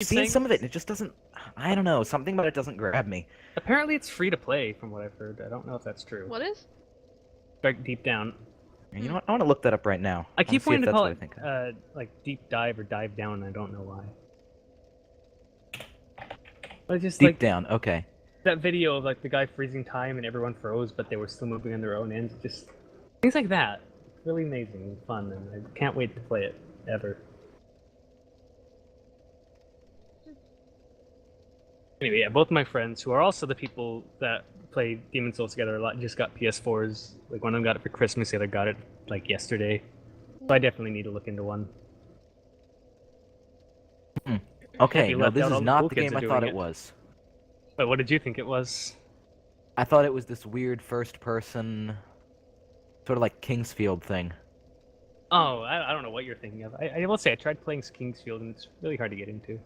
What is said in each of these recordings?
Seen some of it, and it just doesn't. I don't know. Something about it doesn't grab me. Apparently, it's free to play, from what I've heard. I don't know if that's true. What is? Strike Deep Down. You know what? I want to look that up right now. I keep wanting to call it think. like Deep Dive or Dive Down, and I don't know why. But it's just Deep Down. Okay. That video of like the guy freezing time and everyone froze, but they were still moving on their own ends. Just things like that. Really amazing and fun, and I can't wait to play it ever. Anyway, yeah, both my friends, who are also the people that play Demon's Souls together a lot, just got PS4s. Like, one of them got it for Christmas, the other got it, like, yesterday. So I definitely need to look into one. Okay, no, this is not the game I thought it was. But what did you think it was? I thought it was this weird first-person, sort of like Kingsfield thing. Oh, I don't know what you're thinking of. I will say, I tried playing Kingsfield, and it's really hard to get into.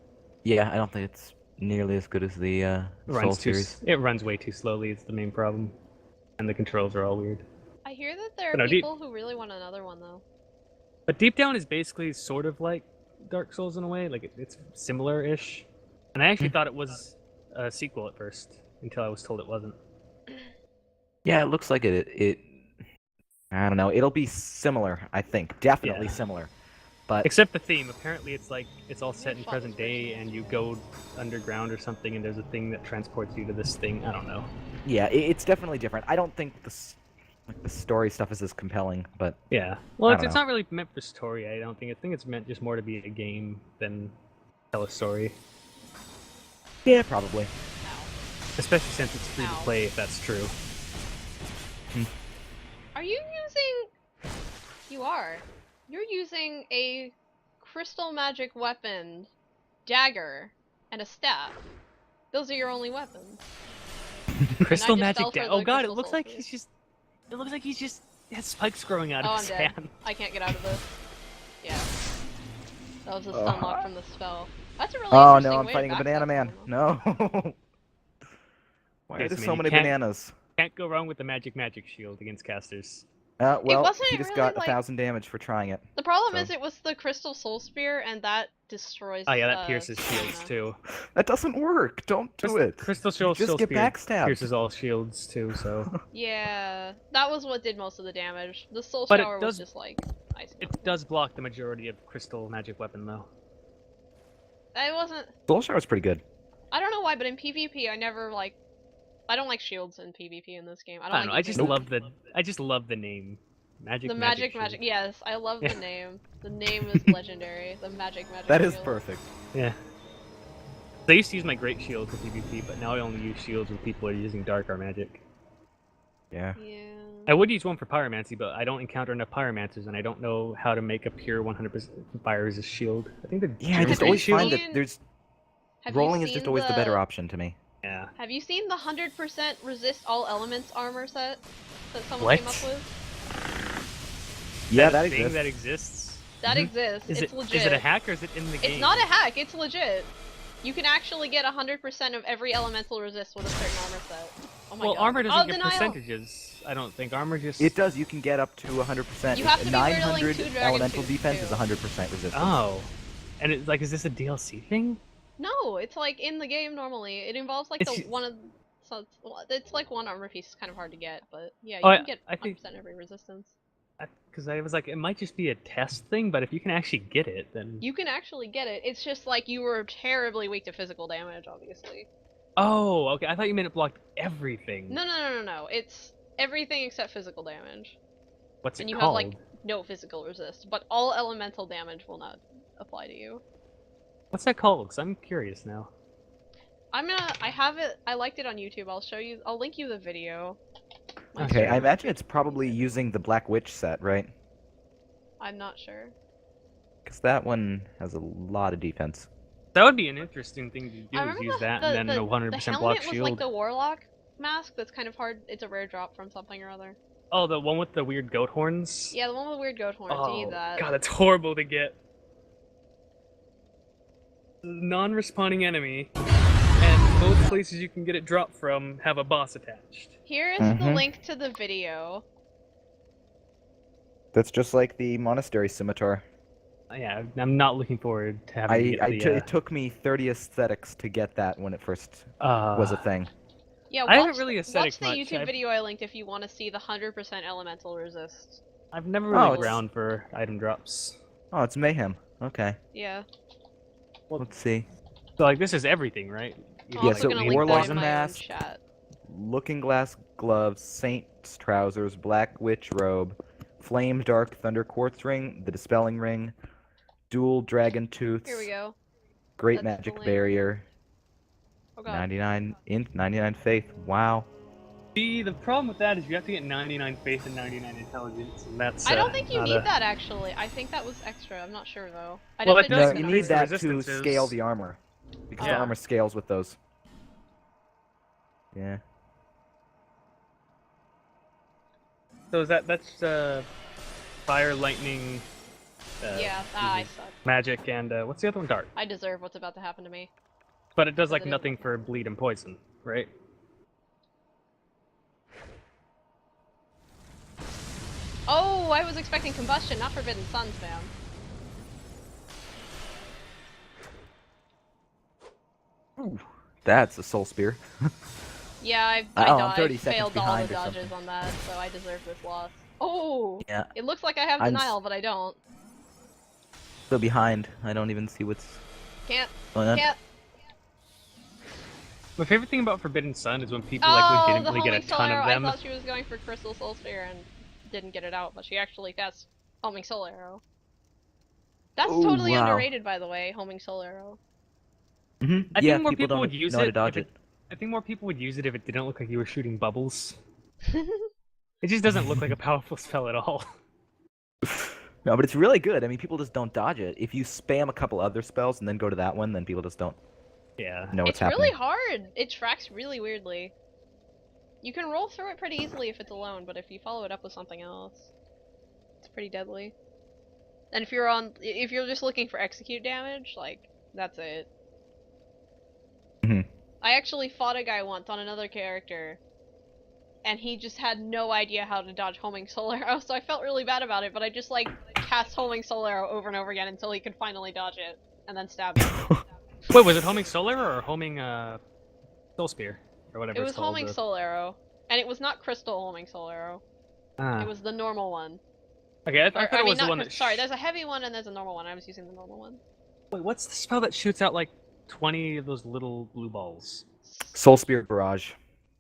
Yeah, I don't think it's nearly as good as the Soul series. It runs way too slowly, is the main problem. And the controls are all weird. I hear that there are people who really want another one, though. But Deep Down is basically sort of like Dark Souls in a way. Like, it's similar-ish. And I actually thought it was a sequel at first, until I was told it wasn't. Yeah, it looks like it I don't know. It'll be similar, I think. Definitely similar. But except the theme. Apparently it's like, it's all set in present day, and you go underground or something, and there's a thing that transports you to this thing. I don't know. Yeah, it's definitely different. I don't think the story stuff is as compelling, but... Yeah. Well, it's not really meant for story, I don't think. I think it's meant just more to be a game than tell a story. Yeah, probably. Especially since it's free to play, if that's true. Are you using... You are. You're using a crystal magic weapon, dagger, and a staff. Those are your only weapons. Crystal magic dagger. Oh god, it looks like he's just... It looks like he's just has spikes growing out of his hand. I can't get out of this. Yeah. That was a stun lock from the spell. That's a really interesting way no, I'm fighting a banana man. No. Why are there so many bananas? Can't go wrong with the magic shield against casters. Well, he just got 1,000 damage for trying it. The problem is it was the crystal soul spear, and that destroys. Oh yeah, that pierces shields too. That doesn't work. Don't do it. Crystal soul just get backstabbed. Pierces all shields too. So. Yeah, that was what did most of the damage. The soul shower was just like ice. It does block the majority of crystal magic weapon though. It wasn't. Soul shower is pretty good. I don't know why, but in PvP I never like. I don't like shields in PvP in this game. I don't know. I just love the name. Magic. Yes, I love the name. The name is legendary. The magic. That is perfect. Yeah. I used to use my great shield for PvP, but now I only use shields when people are using dark or magic. Yeah. I would use one for pyromancy, but I don't encounter enough pyromancers, and I don't know how to make a pure 100% fire resist shield. I think I just always find that there's rolling is just always the better option to me. Yeah. Have you seen the 100% resist all elements armor set that someone came up with? Yeah, that exists. That exists? That exists. It's legit. Is it a hack or is it in the game? It's not a hack, it's legit. You can actually get 100% of every elemental resist with a certain armor set. Oh my god. Armor doesn't get percentages. I don't think. Armor just... It does, you can get up to 100%. You have to be 900 elemental defense too. is 100% resistance. Oh. And it's like, is this a DLC thing? No, it's like in the game normally. It involves like it's like one armor piece. It's kind of hard to get, but yeah, you can get 100% every resistance. Because I was like, it might just be a test thing, but if you can actually get it, then... You can actually get it. It's just like you were terribly weak to physical damage, obviously. Oh, okay. I thought you meant it blocked everything. No. It's everything except physical damage. What's it called? And you have like no physical resist, but all elemental damage will not apply to you. What's that called? Because I'm curious now. I have it. I liked it on YouTube. I'll show you. I'll link you the video. Okay, I imagine it's probably using the Black Witch set, right? I'm not sure. Because that one has a lot of defense. That would be an interesting thing to do, is use that and then a 100% block shield. The helmet was like the Warlock mask that's kind of hard. It's a rare drop from something or other. Oh, the one with the weird goat horns? Yeah, the one with the weird goat horns. You need that. God, that's horrible to get. Non-respawning enemy, and most places you can get it dropped from have a boss attached. Here is the link to the video. That's just like the monastery scimitar. Yeah, I'm not looking forward to having to get the. It took me 30 aesthetics to get that when it first was a thing. Yeah, I haven't watch, really watch aesthetic the much. YouTube video I linked if you want to see the 100% elemental resist. I've never really Oh, it's- ground for item drops. Oh, it's mayhem. Okay, Yeah. let's see. So like this is everything, right? I'm Yeah, also so gonna link that Warlock in my own mask, chat. Looking Glass gloves, Saint's trousers, Black Witch robe, Flame Dark Thunder Quartz ring, the Dispelling ring, Dual Dragon Tooths, Here we go. Great That's the Magic link. Barrier, Oh god. 99 Int, 99 Faith. Wow. See, the problem with that is you have to get 99 faith and 99 intelligence, and that's. I don't think you not need a- that actually. I think that was extra. I'm not sure though. I'd Well, have it to does check No, the you need increase the that to resistances. scale the armor. Because the Yeah. armor scales with those. Yeah. So is that's fire, lightning, Yeah, I suck. magic, and what's the other one? Dark. I deserve what's about to happen to me. But it does like It is nothing nothing. for bleed and poison, right? Oh, I was expecting combustion, not forbidden sun spam. Ooh, that's a soul spear. Yeah, I Oh, I'm dodged, 30 seconds failed all the behind or dodges something. on that, so I deserve this loss. Oh! Yeah, It looks like I have I'm denial, but I don't. still behind. I don't even see what's Can't, going on. can't. My favorite thing about Forbidden Sun is when people Oh, like the legitimately get a homing soul ton arrow. of them. I thought she was going for Crystal Soul Spear and didn't get it out, but she actually cast homing soul arrow. That's Oh, totally wow. underrated, by the way, homing soul arrow. Mm-hmm. I Yeah, think more people people don't would use know how to it dodge if it. I think more people would use it if it didn't look like you were shooting bubbles. It just doesn't look like a powerful spell at all. No, but it's really good. I mean, people just don't dodge it. If you spam a couple other spells and then go to that one, then people just don't Yeah. know what's It's happening. really hard. It tracks really weirdly. You can roll through it pretty easily if it's alone, but if you follow it up with something else, it's pretty deadly. And if you're just looking for execute damage, like, that's it. Mhm. I actually fought a guy once on another character, and he just had no idea how to dodge homing soul arrow, so I felt really bad about it, but I just, like, cast homing soul arrow over and over again until he could finally dodge it, and then stab him. Wait, was it homing solar or homing soul spear or whatever It it's was called? homing soul arrow, and it was not crystal homing soul arrow. Ah. It was the normal one. Okay, I Or, thought I it mean, was the not one cri- that. sorry, there's a heavy one and there's a normal one. I was using the normal one. Wait, what's the spell that shoots out like 20 of those little blue balls? Soul Spirit Barrage.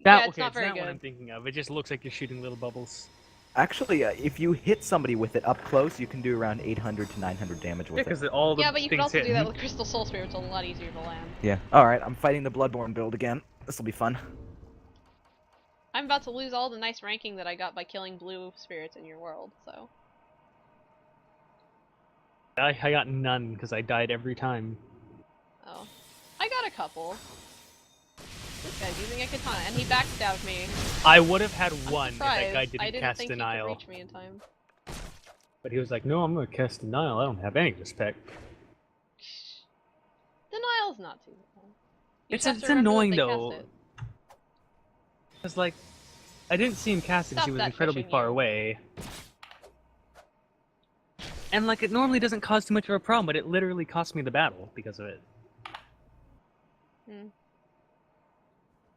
That Yeah, it's okay, not it's very that one good. I'm thinking of. It just looks like you're shooting little bubbles. Actually, if you hit somebody with it up close, you can do around 800 to 900 damage Yeah, with because it. all the Yeah, but you could things also hit. do that with Crystal Soul Spear, it's a lot easier to land. Yeah. Alright, I'm fighting the Bloodborne build again. This will be fun. I'm about to lose all the nice ranking that I got by killing blue spirits in your world, so. I got none because I died every time. Oh. I got a couple. This guy's using a katana, and he backstabbed me. I would have had I'm one if that surprised. guy I didn't didn't cast think denial. he could reach me in time. But he was like, "No, I'm gonna cast denial. I don't have any respect." Denial's not too bad. You It's just have it's to remember that annoying they though. cast it. Because like, I didn't see him cast it. 'Cause Stop he was that incredibly fishing far you. away. And like, it normally doesn't cause too much of a problem, but it literally cost me the battle because of it. Hmm.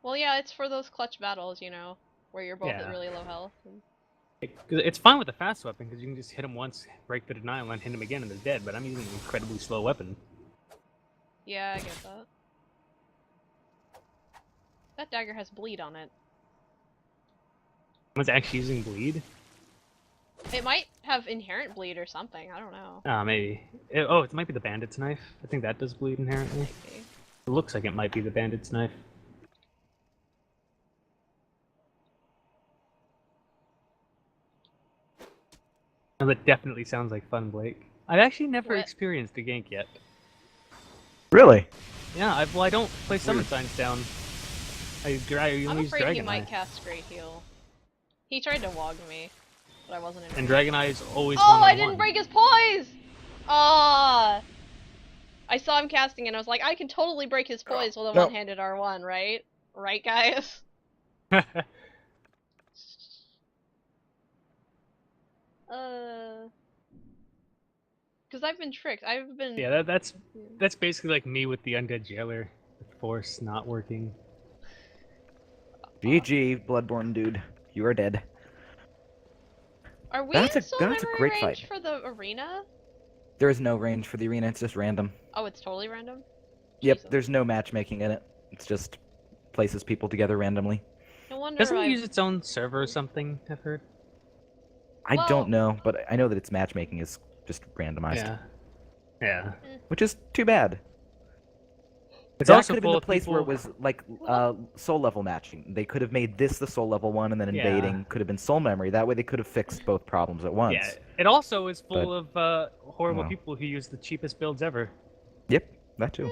Well, yeah, it's for those clutch battles, you know, where you're both at Yeah. really low health. And... It's fine with the fast weapon because you can just hit him once, break the denial, and hit him again, and they're dead. But I'm using an incredibly slow weapon. Yeah, I get that. That dagger has bleed on it. Someone's actually using bleed. It might have inherent bleed or something, I don't know. Ah, maybe. Oh, it might be the bandit's knife. I think that does bleed inherently. Maybe. It looks like it might be the bandit's knife. Oh, that definitely sounds like fun, Blake. I've actually never What? experienced a gank yet. Really? Yeah, I don't play summon signs down. I I'm only use afraid he Dragon might Eye. cast Great Heal. He tried to wog me, but I wasn't in. And Dragon Eye is always Oh, one-on-one. I didn't break his poise! Ah! I saw him casting and I was like, I can totally break his poise with a No. one-handed R1, right? Right, guys? because I've been tricked. I've been. Yeah, that's basically like me with the undead jailer. The force not working. GG, Bloodborne dude. You are dead. Are we That's in a soul that's a memory great range fight. for the arena? There is no range for the arena, it's just random. Oh, it's totally random? Yep, Jesus. there's no matchmaking in it. It's just places people together randomly. No wonder Doesn't it I've... use its own server or something? I've heard. I Well- don't know, but I know that its matchmaking is just randomized. Yeah. Yeah. Which is too bad. It's That also could have been full the of place where it people- was like soul level matching. They could have made this the soul level one, and then Yeah. invading could have been soul memory. That way they could have fixed both problems at once. Yeah. It also is full But- of horrible well. people who use the cheapest builds ever. Yep, that too.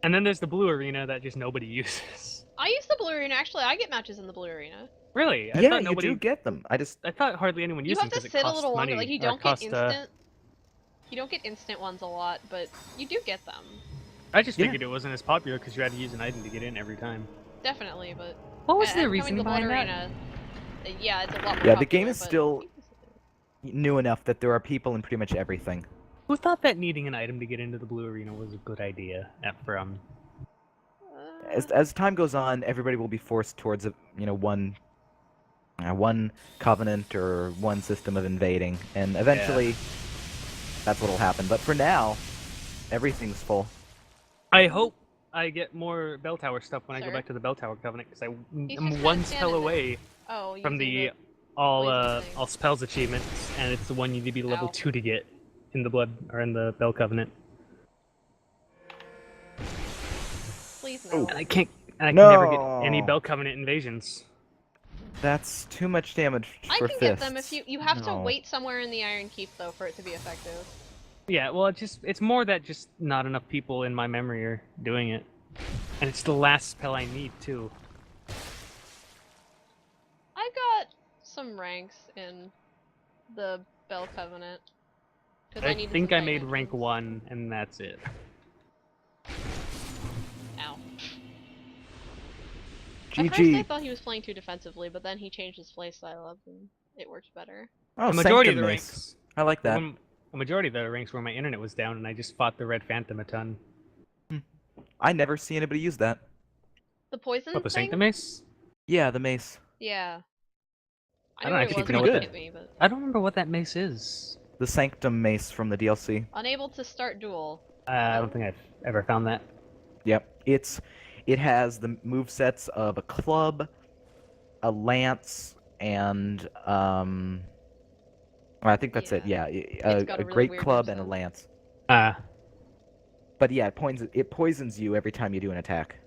And then there's the blue arena that just nobody uses. I use the blue arena. Actually, I get matches in the blue arena. Really? I Yeah, thought you nobody. do get them. I I thought hardly anyone You used them have to because it sit a costs little money. longer. Like, you or don't get cost, instant. You don't get instant ones a lot, but you do get them. I just Yeah. figured it wasn't as popular because you had to use an item to get in every time. Definitely, but... What was and the coming reason to behind Blood that? Arena, yeah, it's a lot more Yeah, the game popular, is but- still new enough that there are people in pretty much everything. Who thought that needing an item to get into the blue arena was a good idea? From As time goes on, everybody will be forced towards one covenant or one system of invading, and eventually that's what'll happen. But for now, everything's full. I hope I get more bell tower stuff when I go Sir? back to the bell tower covenant because He's I'm just one kinda spell standing there. away Oh, from using the all poison thing. all spells achievements, and it's the one you need to be level Ow. 2 to get in the blood or in the bell covenant. Please no. Oh. And I can never get any No. bell covenant invasions. That's too much damage I for can fists. get them if you have to No. wait somewhere in the Iron Keep though for it to be effective. Yeah, well, it's more that just not enough people in my memory are doing it, and it's the last spell I need too. I got some ranks in the Bell Covenant. 'Cause I needed think some I made dimensions. rank 1, and that's it. Ow. At first I GG. thought he was playing too defensively, but then he changed his playstyle up and it worked better. Oh, The majority of Sanctum the Mace. ranks, I like that. a majority of the ranks where my internet was down, and I just fought the Red Phantom a ton. I never see anybody use that. The poison What, the thing? Sanctum Mace? Yeah, the mace. Yeah. I don't knew what actually it was know when what it that- hit me, but I don't remember what that mace is. The Sanctum Mace from the DLC. unable to start duel. I don't think I've ever found that. Yep. It has the movesets of a club, a lance, and I think that's it. Yeah, It's got a a really great weird club and a moveset. lance. But But yeah, it poisons you every time you do an attack,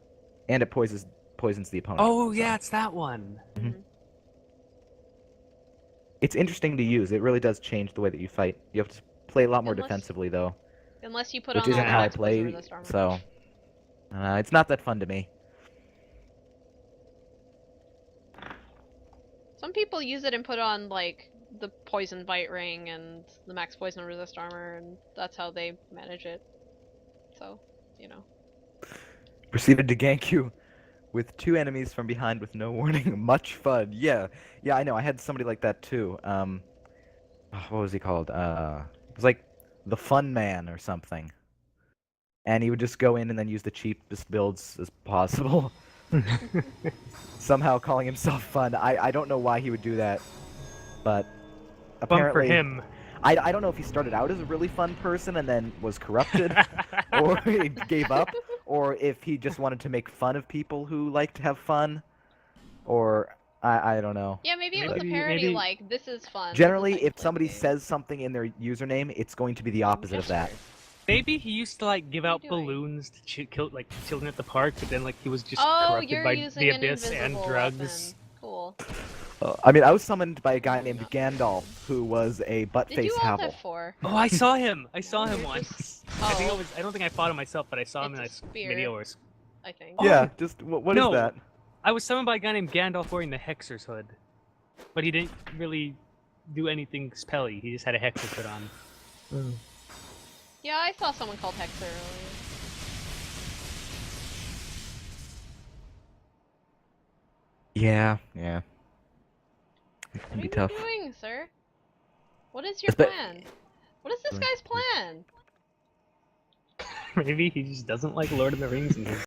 and it poisons the opponent. oh so. yeah, it's that one. Mhm. It's interesting to use. It really does change the way that you fight. You have to play a lot more Unless- defensively though, Unless you put which on all isn't the how I max poison play. resist armor. So it's not that fun to me. Some people use it and put on like the poison bite ring and the max poison resist armor, and that's how they manage it. So, you know. Proceeded to gank you with 2 enemies from behind with no warning. Much fun. Yeah, I know. I had somebody like that too. What was he called? It was like the Fun Man or something. And he would just go in and then use the cheapest builds as possible. Somehow calling himself fun. I don't know why he would do that, but Fun for apparently him. I don't know if he started out as a really fun person and then was corrupted, or he gave up, or if he just wanted to make fun of people who like to have fun, or I don't know. Yeah, maybe it was a Maybe- parody maybe- like, this is fun. this is Generally, how you if play somebody the game. says something in their username, it's going to be the opposite of that. Maybe he used to like give What are out you doing? balloons to kill like children at the park, but then like he was just Oh, corrupted you're by using the an abyss and invisible drugs. weapon. Cool. I mean, I was summoned by a guy named Gandalf, who was a Did you butt-face alt Havel. F4? Oh, I saw him. I saw him You're once. just- I think Oh. it was. I don't think I fought him myself, but I saw him It's in a a spear. video. Or I think. Oh. Yeah, just what is No. that? I was summoned by a guy named Gandalf wearing the Hexer's hood, but he didn't really do anything spelly. He just had a Hexer put on. Yeah, I saw someone called Hexer earlier. Yeah. It What can are be you tough. doing, sir? What is your Espe- plan? What is this guy's plan? Maybe he just doesn't like Lord of the Rings and he's